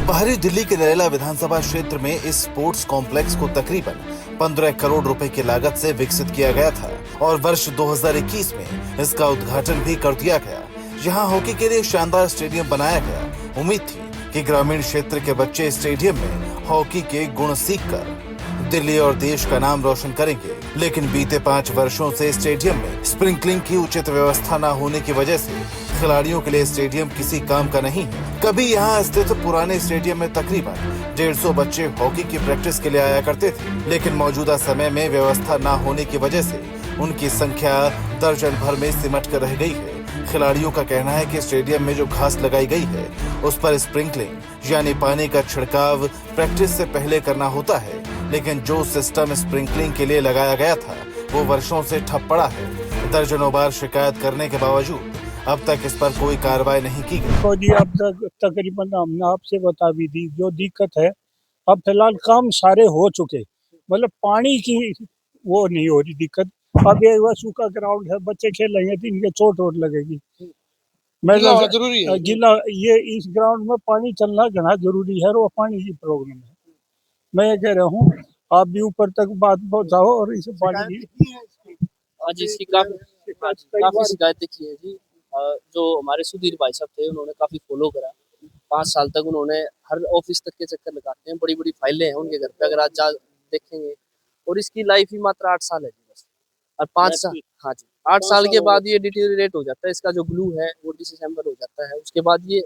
बाहरी दिल्ली के नरेला विधानसभा क्षेत्र में इस स्पोर्ट्स कॉम्प्लेक्स को तकरीबन 15 करोड़ रुपए की लागत से विकसित किया गया था और वर्ष 2021 में इसका उद्घाटन भी कर दिया गया। यहाँ हॉकी के लिए शानदार स्टेडियम बनाया गया। उम्मीद थी कि ग्रामीण क्षेत्र के बच्चे स्टेडियम में हॉकी के गुण सीखकर दिल्ली और देश का नाम रोशन करेंगे, लेकिन बीते 5 वर्षों से स्टेडियम में स्प्रिंकलिंग की उचित व्यवस्था न होने की वजह से खिलाड़ियों के लिए स्टेडियम किसी काम का नहीं है। कभी यहाँ स्थित पुराने स्टेडियम में तकरीबन 150 बच्चे हॉकी की प्रैक्टिस के लिए आया करते थे, लेकिन मौजूदा समय में व्यवस्था न होने की वजह से उनकी संख्या दर्जन भर में सिमट कर रह गई है। खिलाड़ियों का कहना है कि स्टेडियम में जो घास लगाई गई है उस पर स्प्रिंकलिंग यानी पानी का छिड़काव प्रैक्टिस से पहले करना होता है, लेकिन जो सिस्टम स्प्रिंकलिंग के लिए लगाया गया था वो वर्षों से ठप पड़ा है। दर्जनों बार शिकायत करने के बावजूद अब तक इस पर कोई कार्रवाई नहीं की गई। तो जी अब तक तकरीबन हमने आपसे बता भी दी जो दिक्कत है। अब फिलहाल काम सारे हो चुके, मतलब पानी की वो नहीं हो रही दिक्कत। अब ये वह सूखा ग्राउंड है, बच्चे खेलेंगे तो इनके चोट वोट लगेगी। गिला होना जरूरी है। गिला ये इस ग्राउंड में पानी चलना घना जरूरी है और वो पानी की प्रॉब्लम है। मैं ये कह रहा हूँ आप भी ऊपर तक बात पहुँचाओ और इसे पानी की आज इसकी काफी शिकायतें की है जी। जो हमारे सुधीर भाई साहब थे उन्होंने काफी फॉलो करा। 5 साल तक उन्होंने हर ऑफिस तक के चक्कर लगाते हैं। बड़ी बड़ी फाइलें हैं उनके घर पे, अगर आज जा देखेंगे। और इसकी लाइफ ही मात्र 8 साल है जी बस। और 5 साल, हाँ जी, 8 साल के बाद ये डिटीरियरेट हो जाता है। इसका जो ग्लू है वो डिसअसेंबल हो जाता है। उसके बाद ये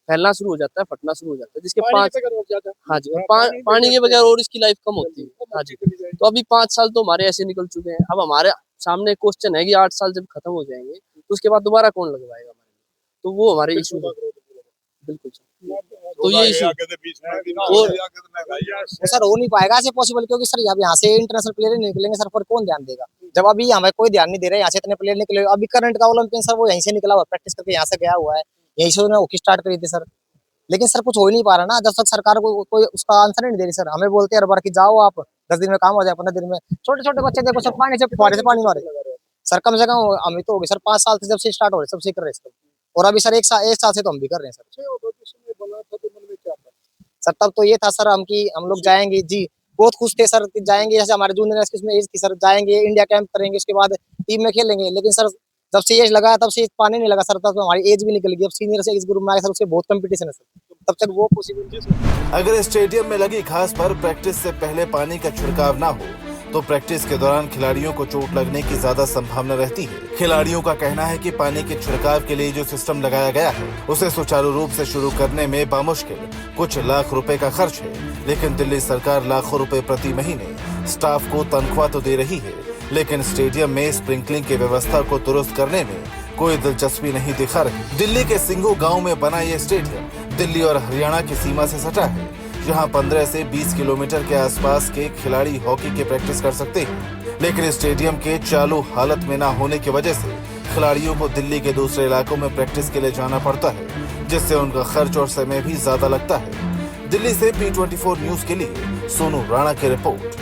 फैलना शुरू हो जाता है, फटना शुरू हो जाता है, जिसके 5, हाँ जी, पानी के बगैर और इसकी लाइफ कम होती है। हाँ जी, तो अभी 5 साल तो हमारे ऐसे निकल चुके हैं। अब हमारे सामने क्वेश्चन है कि 8 साल जब खत्म हो जाएंगे तो उसके बाद दोबारा कौन लगवाएगा हमारे लिए? तो वो हमारे इशू है। बिल्कुल तो ये इशू सर हो नहीं पाएगा ऐसे पॉसिबल, क्योंकि सर अब यहाँ से इंटरनेशनल प्लेयर निकलेंगे सर, पर कौन ध्यान देगा जब अभी हमें कोई ध्यान नहीं दे रहा है। यहाँ से इतने प्लेयर निकले, अभी करंट का ओलंपियन सर वो यहीं से निकला हुआ, प्रैक्टिस करके यहाँ से गया हुआ है, यहीं से उन्होंने हॉकी स्टार्ट करी थी सर। लेकिन सर कुछ हो ही नहीं पा रहा ना, जब तक सरकार को कोई उसका आंसर नहीं दे रही। सर हमें बोलते हैं हर बार कि जाओ आप 10 दिन में काम हो जाए, 15 दिन में। छोटे छोटे बच्चे देखो सब पानी से फुहारे से पानी मारे। सर कम से कम हम तो हो गए सर 5 साल से जब से स्टार्ट हो रहे सब से कर रहे हैं। और अभी सर एक साल से तो हम भी कर रहे हैं सर। सर तब तो ये था सर हम लोग जाएंगे जी, बहुत खुश थे सर, जाएंगे जैसे हमारे जूनियर इसमें एज थी सर, जाएंगे इंडिया कैंप करेंगे, उसके बाद टीम में खेलेंगे। लेकिन सर जब से एज लगा तब से पानी नहीं लगा सर, तब तो हमारी एज भी निकल गई। अब सीनियर से इस ग्रुप में आए सर, उससे बहुत कंपटीशन है सर, तब तक वो पॉसिबल। अगर स्टेडियम में लगी घास पर प्रैक्टिस से पहले पानी का छिड़काव ना हो तो प्रैक्टिस के दौरान खिलाड़ियों को चोट लगने की ज्यादा संभावना रहती है। खिलाड़ियों का कहना है कि पानी के छिड़काव के लिए जो सिस्टम लगाया गया है उसे सुचारू रूप से शुरू करने में बामुश्किल कुछ लाख रुपए का खर्च है, लेकिन दिल्ली सरकार लाखों रुपए प्रति महीने स्टाफ को तनख्वाह तो दे रही है, लेकिन स्टेडियम में स्प्रिंकलिंग की व्यवस्था को दुरुस्त करने में कोई दिलचस्पी नहीं दिखा रही। दिल्ली के सिंघू गांव में बना ये स्टेडियम दिल्ली और हरियाणा की सीमा से सटा है, जहां 15 से 20 किलोमीटर के आसपास के खिलाड़ी हॉकी की प्रैक्टिस कर सकते हैं, लेकिन स्टेडियम के चालू हालत में न होने की वजह से खिलाड़ियों को दिल्ली के दूसरे इलाकों में प्रैक्टिस के लिए जाना पड़ता है, जिससे उनका खर्च और समय भी ज्यादा लगता है। दिल्ली से P24 न्यूज के लिए सोनू राणा की रिपोर्ट।